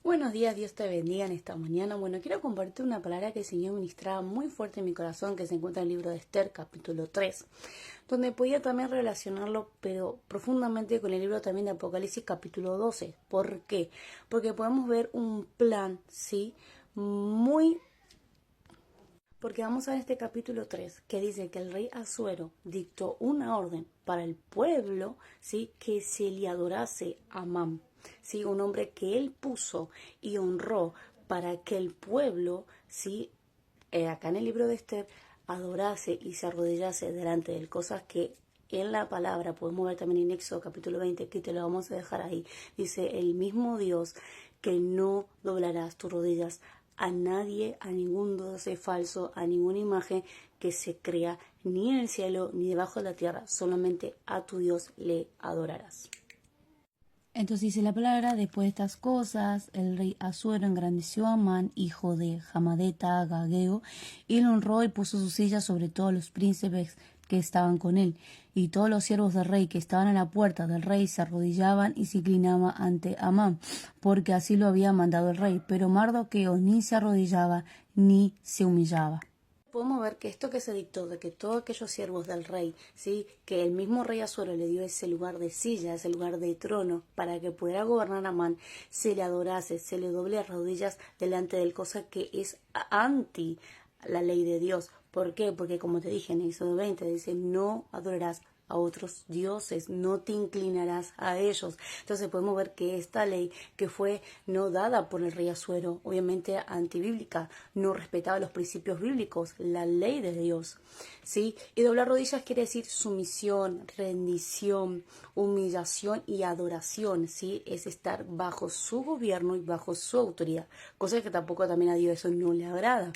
Buenos días, Dios te bendiga en esta mañana. Bueno, quiero compartir una palabra que el Señor ministraba muy fuerte en mi corazón, que se encuentra en el libro de Esther, capítulo 3, donde podía también relacionarlo, pero profundamente con el libro también de Apocalipsis, capítulo 12. ¿Por qué? Porque podemos ver un plan, ¿sí? Porque vamos a ver este capítulo 3 que dice que el rey Asuero dictó una orden para el pueblo, ¿sí? Que se le adorase a Amán, ¿sí? Un hombre que él puso y honró para que el pueblo, ¿sí? Acá en el libro de Esther, adorase y se arrodillase delante de él, cosas que en la palabra podemos ver también en Éxodo capítulo 20, que te lo vamos a dejar ahí. Dice el mismo Dios que no doblarás tus rodillas a nadie, a ningún dios falso, a ninguna imagen que se crea ni en el cielo ni debajo de la tierra, solamente a tu Dios le adorarás. Entonces dice la palabra: después de estas cosas, el rey Asuero engrandeció a Amán, hijo de Hamadeta, Agageo, y lo honró y puso su silla sobre todos los príncipes que estaban con él. Y todos los siervos del rey que estaban a la puerta del rey se arrodillaban y se inclinaban ante Amán, porque así lo había mandado el rey. Pero Mardoqueo ni se arrodillaba ni se humillaba. Podemos ver que esto que se dictó de que todos aquellos siervos del rey, sí, que el mismo rey Asuero le dio ese lugar de silla, ese lugar de trono, para que pudiera gobernar a Amán, se le adorase, se le doble a rodillas delante de él, cosa que es anti la ley de Dios. ¿Por qué? Porque como te dije en Éxodo 20, dice, no adorarás a otros dioses, no te inclinarás a ellos. Entonces podemos ver que esta ley que fue no dada por el rey Asuero, obviamente antibíblica, no respetaba los principios bíblicos, la ley de Dios, ¿sí? Y doblar rodillas quiere decir sumisión, rendición, humillación y adoración, ¿sí? Es estar bajo su gobierno y bajo su autoridad, cosa que tampoco también a Dios eso no le agrada.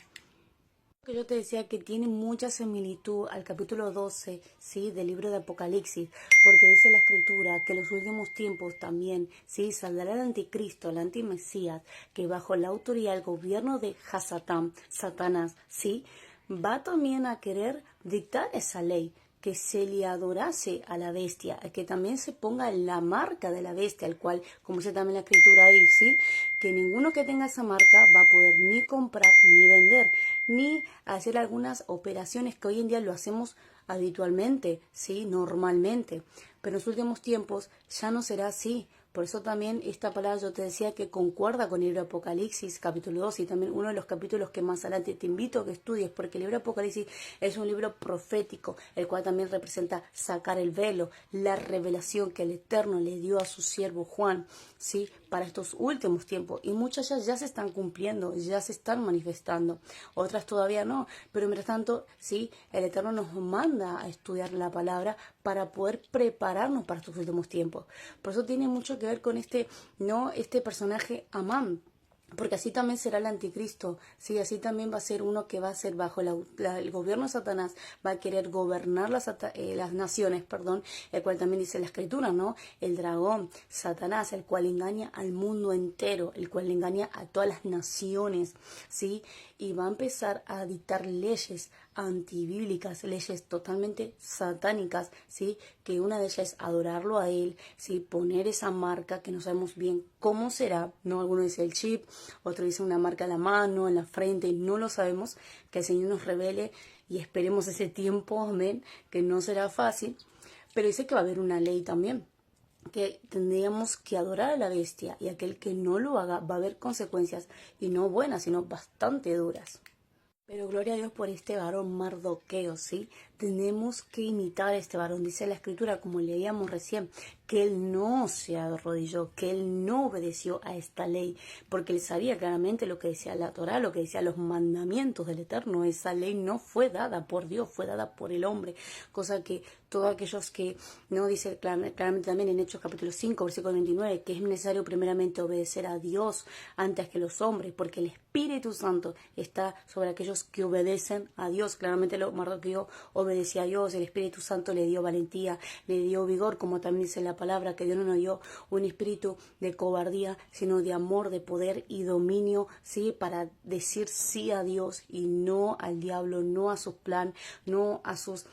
Que yo te decía que tiene mucha similitud al capítulo 12, ¿sí? Del libro de Apocalipsis, porque dice la escritura que en los últimos tiempos también, ¿sí? Saldrá el anticristo, el antimesías, que bajo la autoridad, el gobierno de Hasatán, Satanás, ¿sí? Va también a querer dictar esa ley, que se le adorase a la bestia, que también se ponga la marca de la bestia, el cual, como dice también la escritura ahí, ¿sí? Que ninguno que tenga esa marca va a poder ni comprar ni vender, ni hacer algunas operaciones que hoy en día lo hacemos habitualmente, ¿sí? Normalmente. Pero en los últimos tiempos ya no será así. Por eso también esta palabra yo te decía que concuerda con el libro de Apocalipsis, capítulo 2, y también uno de los capítulos que más adelante te invito a que estudies, porque el libro de Apocalipsis es un libro profético, el cual también representa sacar el velo, la revelación que el Eterno le dio a su siervo Juan, ¿sí? Para estos últimos tiempos. Y muchas ya se están cumpliendo, ya se están manifestando. Otras todavía no, pero mientras tanto, sí, el Eterno nos manda a estudiar la palabra para poder prepararnos para estos últimos tiempos. Por eso tiene mucho que ver con este personaje Amán, porque así también será el anticristo, sí, así también va a ser uno que va a ser bajo el gobierno de Satanás, va a querer gobernar las naciones, perdón, el cual también dice la escritura, ¿no? El dragón, Satanás, el cual engaña al mundo entero, el cual engaña a todas las naciones, sí, y va a empezar a dictar leyes antibíblicas, leyes totalmente satánicas, ¿sí? Que una de ellas es adorarlo a él, ¿sí? Poner esa marca que no sabemos bien cómo será, ¿no? Alguno dice el chip, otro dice una marca en la mano, en la frente, no lo sabemos, que el Señor nos revele y esperemos ese tiempo, amén, que no será fácil, pero dice que va a haber una ley también, que tendríamos que adorar a la bestia, y aquel que no lo haga va a haber consecuencias, y no buenas, sino bastante duras. Pero gloria a Dios por este varón Mardoqueo, ¿sí? Tenemos que imitar a este varón. Dice la escritura, como leíamos recién, que él no se arrodilló, que él no obedeció a esta ley, porque él sabía claramente lo que decía la Torá, lo que decía los mandamientos del Eterno. Esa ley no fue dada por Dios, fue dada por el hombre, cosa que todos aquellos que no dice claramente también en Hechos capítulo 5, versículo 29, que es necesario primeramente obedecer a Dios antes que los hombres, porque el Espíritu Santo está sobre aquellos que obedecen a Dios. Claramente Mardoqueo obedecía a Dios, el Espíritu Santo le dio valentía, le dio vigor, como también dice la palabra, que Dios no nos dio un espíritu de cobardía, sino de amor, de poder y dominio, ¿sí? Para decir sí a Dios y no al diablo, no a sus planes, no a sus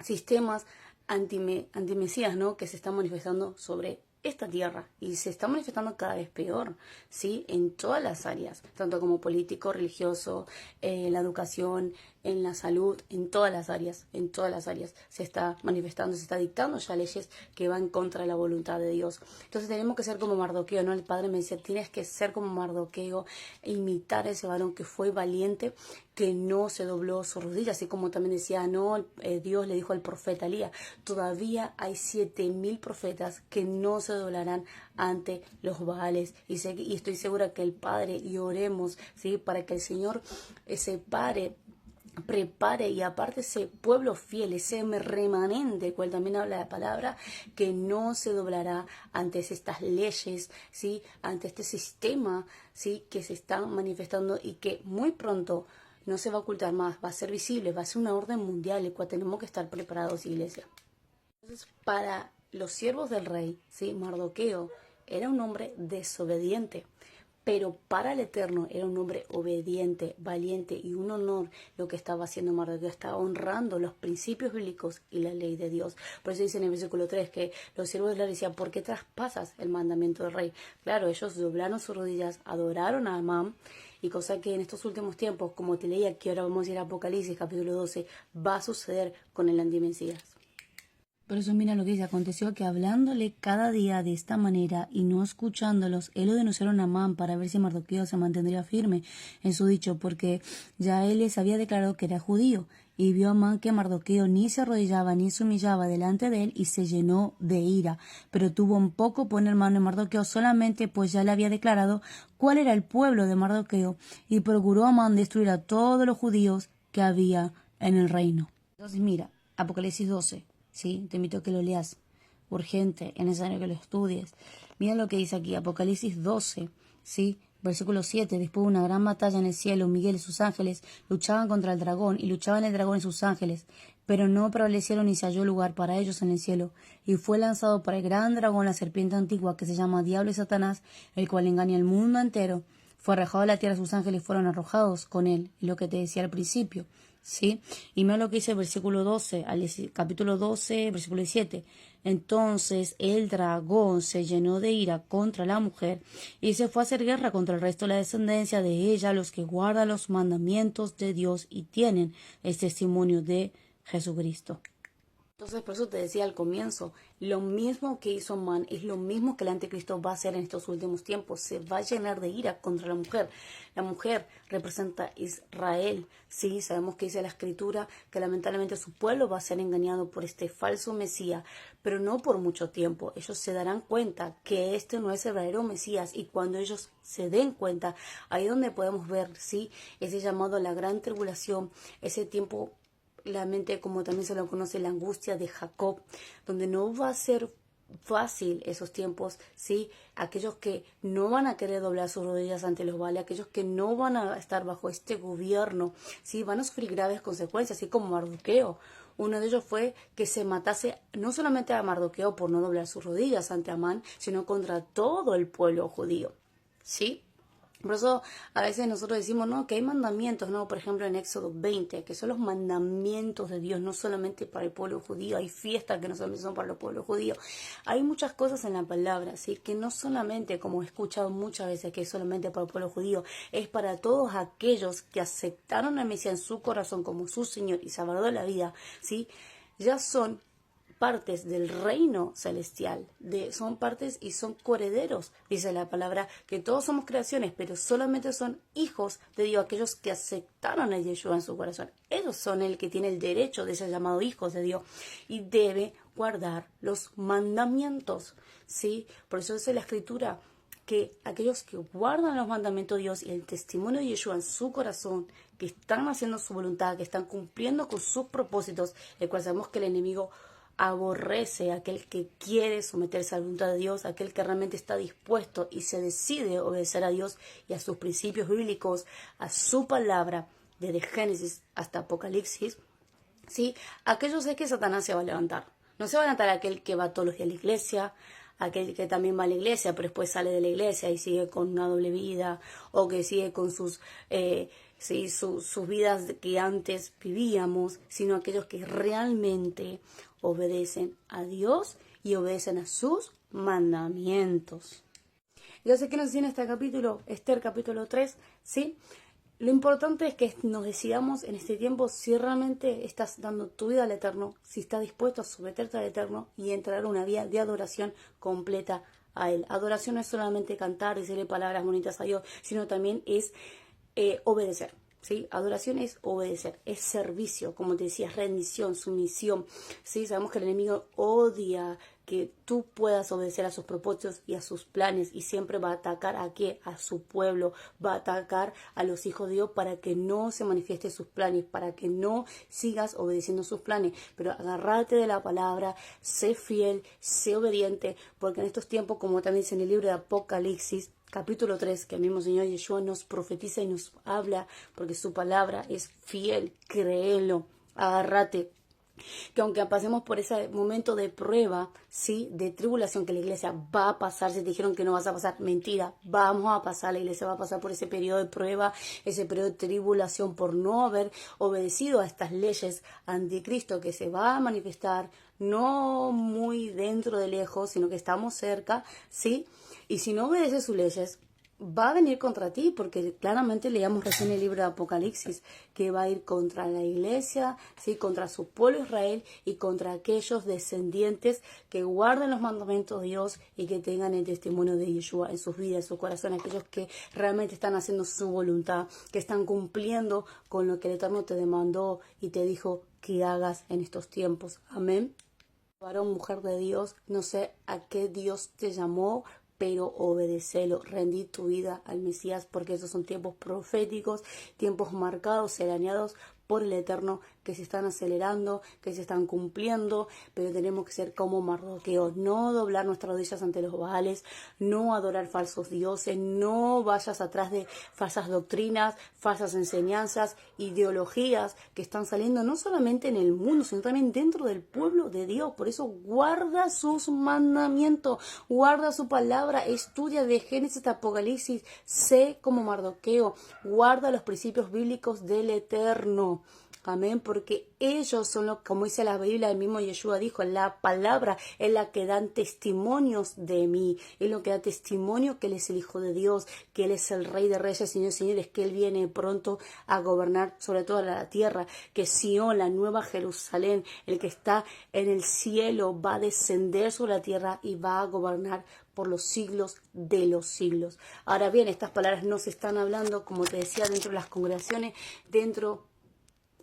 sistemas antimesías, ¿no? Que se están manifestando sobre esta tierra y se está manifestando cada vez peor, ¿sí? En todas las áreas, tanto como político, religioso, en la educación, en la salud, en todas las áreas se está manifestando, se está dictando ya leyes que van contra la voluntad de Dios. Entonces tenemos que ser como Mardoqueo, ¿no? El padre me decía, tienes que ser como Mardoqueo, e imitar a ese varón que fue valiente, que no se dobló su rodilla, así como también decía, no, Dios le dijo al profeta Elías, todavía hay 7.000 profetas que no se doblarán ante los Baales, y estoy segura que el Padre, y oremos, ¿sí? Para que el Señor prepare y aparte ese pueblo fiel, ese remanente, cual también habla la palabra, que no se doblará ante estas leyes, ¿sí? Ante este sistema, ¿sí? Que se están manifestando y que muy pronto no se va a ocultar más, va a ser visible, va a ser una orden mundial, el cual tenemos que estar preparados, iglesia. Entonces, para los siervos del rey, ¿sí? Mardoqueo era un hombre desobediente, pero para el Eterno era un hombre obediente, valiente y un honor lo que estaba haciendo Mardoqueo. Estaba honrando los principios bíblicos y la ley de Dios. Por eso dice en el versículo 3 que los siervos del rey decían, ¿por qué traspasas el mandamiento del rey? Claro, ellos doblaron sus rodillas, adoraron a Amán, y cosa que en estos últimos tiempos, como te leía, que ahora vamos a ir a Apocalipsis capítulo 12, va a suceder con el antimesías. Por eso mira lo que dice, aconteció que hablándole cada día de esta manera y no escuchándolos, él lo denunciaron a Amán para ver si Mardoqueo se mantendría firme en su dicho, porque ya él les había declarado que era judío. Y vio Amán que Mardoqueo ni se arrodillaba ni se humillaba delante de él y se llenó de ira. Pero tuvo un poco poner mano en Mardoqueo solamente, pues ya le había declarado cuál era el pueblo de Mardoqueo, y procuró Amán destruir a todos los judíos que había en el reino. Entonces mira, Apocalipsis 12. ¿Sí? Te invito a que lo leas. Urgente, es necesario que lo estudies. Mira lo que dice aquí, Apocalipsis 12, ¿sí? Versículo 7. Después de una gran batalla en el cielo, Miguel y sus ángeles luchaban contra el dragón, y luchaban el dragón y sus ángeles, pero no prevalecieron ni se halló lugar para ellos en el cielo. Y fue lanzado por el gran dragón, la serpiente antigua, que se llama Diablo y Satanás, el cual engaña al mundo entero. Fue arrojado a la tierra, sus ángeles fueron arrojados con él, y lo que te decía al principio. ¿Sí? Y mira lo que dice el versículo 12, capítulo 12, versículo 17. Entonces el dragón se llenó de ira contra la mujer y se fue a hacer guerra contra el resto de la descendencia de ella, los que guardan los mandamientos de Dios y tienen el testimonio de Jesucristo. Entonces, por eso te decía al comienzo, lo mismo que hizo Amán es lo mismo que el anticristo va a hacer en estos últimos tiempos. Se va a llenar de ira contra la mujer. La mujer representa a Israel. Sí, sabemos que dice la Escritura que lamentablemente su pueblo va a ser engañado por este falso Mesías, pero no por mucho tiempo. Ellos se darán cuenta que este no es el verdadero Mesías, y cuando ellos se den cuenta, ahí es donde podemos ver, sí, ese llamado a la gran tribulación, ese tiempo, la mente, como también se lo conoce, la angustia de Jacob, donde no va a ser fácil esos tiempos, ¿sí? Aquellos que no van a querer doblar sus rodillas ante los Baales, aquellos que no van a estar bajo este gobierno, ¿sí? Van a sufrir graves consecuencias, así como Mardoqueo. Uno de ellos fue que se matase no solamente a Mardoqueo por no doblar sus rodillas ante Amán, sino contra todo el pueblo judío, ¿sí? Por eso a veces nosotros decimos, no, que hay mandamientos, ¿no? Por ejemplo, en Éxodo 20, que son los mandamientos de Dios, no solamente para el pueblo judío. Hay fiestas que no solamente son para los pueblos judíos. Hay muchas cosas en la palabra, ¿sí? Que no solamente, como he escuchado muchas veces, que es solamente para el pueblo judío, es para todos aquellos que aceptaron a Mesías en su corazón como su Señor y Salvador de la vida, ¿sí? Ya son partes del reino celestial, son partes y son coherederos, dice la palabra, que todos somos creaciones, pero solamente son hijos de Dios, aquellos que aceptaron a Yeshua en su corazón. Ellos son el que tiene el derecho de ser llamado hijos de Dios y debe guardar los mandamientos, ¿sí? Por eso dice la Escritura que aquellos que guardan los mandamientos de Dios y el testimonio de Yeshua en su corazón, que están haciendo su voluntad, que están cumpliendo con sus propósitos, el cual sabemos que el enemigo aborrece a aquel que quiere someterse a la voluntad de Dios, aquel que realmente está dispuesto y se decide obedecer a Dios y a sus principios bíblicos, a su palabra, desde Génesis hasta Apocalipsis, ¿sí? Aquellos es que Satanás se va a levantar. No se va a levantar aquel que va todos los días a la iglesia, aquel que también va a la iglesia, pero después sale de la iglesia y sigue con una doble vida, o que sigue con sus vidas que antes vivíamos, sino aquellos que realmente obedecen a Dios y obedecen a sus mandamientos. Yo sé que nos enseña este capítulo, Esther capítulo 3, ¿sí? Lo importante es que nos decidamos en este tiempo si realmente estás dando tu vida al Eterno, si estás dispuesto a someterte al Eterno y entrar a una vida de adoración completa a Él. Adoración no es solamente cantar, decirle palabras bonitas a Dios, sino también es obedecer. ¿Sí? Adoración es obedecer, es servicio, como te decía, rendición, sumisión. ¿Sí? Sabemos que el enemigo odia que tú puedas obedecer a sus propósitos y a sus planes, y siempre va a atacar a qué, a su pueblo, va a atacar a los hijos de Dios para que no se manifieste sus planes, para que no sigas obedeciendo sus planes. Pero agárrate de la palabra, sé fiel, sé obediente, porque en estos tiempos, como también dice en el libro de Apocalipsis capítulo 3, que el mismo Señor Yeshua nos profetiza y nos habla, porque su palabra es fiel, créelo, agárrate. Que aunque pasemos por ese momento de prueba, ¿sí? De tribulación que la iglesia va a pasar, si te dijeron que no vas a pasar, mentira, vamos a pasar, la iglesia va a pasar por ese periodo de prueba, ese periodo de tribulación por no haber obedecido a estas leyes anticristo que se va a manifestar, no muy dentro de lejos, sino que estamos cerca, ¿sí? Y si no obedeces sus leyes, va a venir contra ti, porque claramente leíamos recién el libro de Apocalipsis, que va a ir contra la iglesia, ¿sí? Contra su pueblo Israel y contra aquellos descendientes que guarden los mandamientos de Dios y que tengan el testimonio de Yeshua en sus vidas, en sus corazones, aquellos que realmente están haciendo su voluntad, que están cumpliendo con lo que el Eterno te demandó y te dijo que hagas en estos tiempos. Amén. Varón, mujer de Dios, no sé a qué Dios te llamó, pero obedecelo, rendí tu vida al Mesías, porque esos son tiempos proféticos, tiempos marcados, señalados por el Eterno, que se están acelerando, que se están cumpliendo, pero tenemos que ser como Mardoqueo, no doblar nuestras rodillas ante los Baales, no adorar falsos dioses, no vayas atrás de falsas doctrinas, falsas enseñanzas, ideologías que están saliendo no solamente en el mundo, sino también dentro del pueblo de Dios. Por eso guarda sus mandamientos, guarda su palabra, estudia de Génesis a Apocalipsis, sé como Mardoqueo, guarda los principios bíblicos del Eterno. Amén, porque ellos son los, como dice la Biblia, el mismo Yeshua dijo, la palabra es la que dan testimonios de mí, es lo que da testimonio que Él es el Hijo de Dios, que Él es el Rey de Reyes, Señor de Señores, que Él viene pronto a gobernar sobre toda la tierra, que Sion, la nueva Jerusalén, el que está en el cielo, va a descender sobre la tierra y va a gobernar por los siglos de los siglos. Ahora bien, estas palabras no se están hablando, como te decía, dentro de las congregaciones, dentro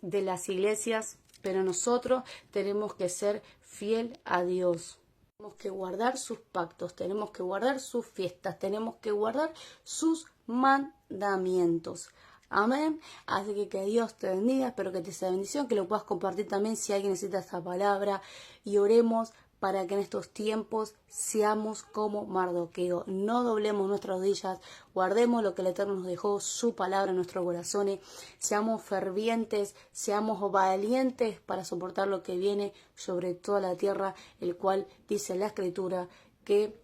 de las iglesias, pero nosotros tenemos que ser fiel a Dios. Tenemos que guardar sus pactos, tenemos que guardar sus fiestas, tenemos que guardar sus mandamientos. Amén. Así que Dios te bendiga, espero que te sea bendición, que lo puedas compartir también si alguien necesita esta palabra, y oremos para que en estos tiempos seamos como Mardoqueo, no doblemos nuestras rodillas, guardemos lo que el Eterno nos dejó, su palabra en nuestros corazones, seamos fervientes, seamos valientes para soportar lo que viene sobre toda la tierra, el cual dice la Escritura que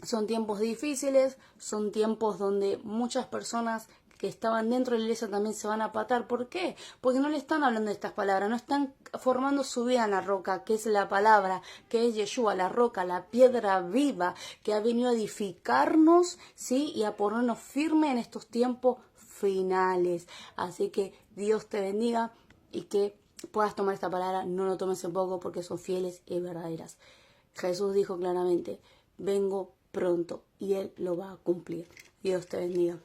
son tiempos difíciles, son tiempos donde muchas personas que estaban dentro de la iglesia también se van a apartar. ¿Por qué? Porque no le están hablando de estas palabras, no están formando su vida en la roca, que es la palabra, que es Yeshua, la roca, la piedra viva, que ha venido a edificarnos, ¿sí? Y a ponernos firmes en estos tiempos finales. Así que Dios te bendiga y que puedas tomar esta palabra, no lo tomes en poco porque son fieles y verdaderas. Jesús dijo claramente, vengo pronto, y Él lo va a cumplir. Dios te bendiga.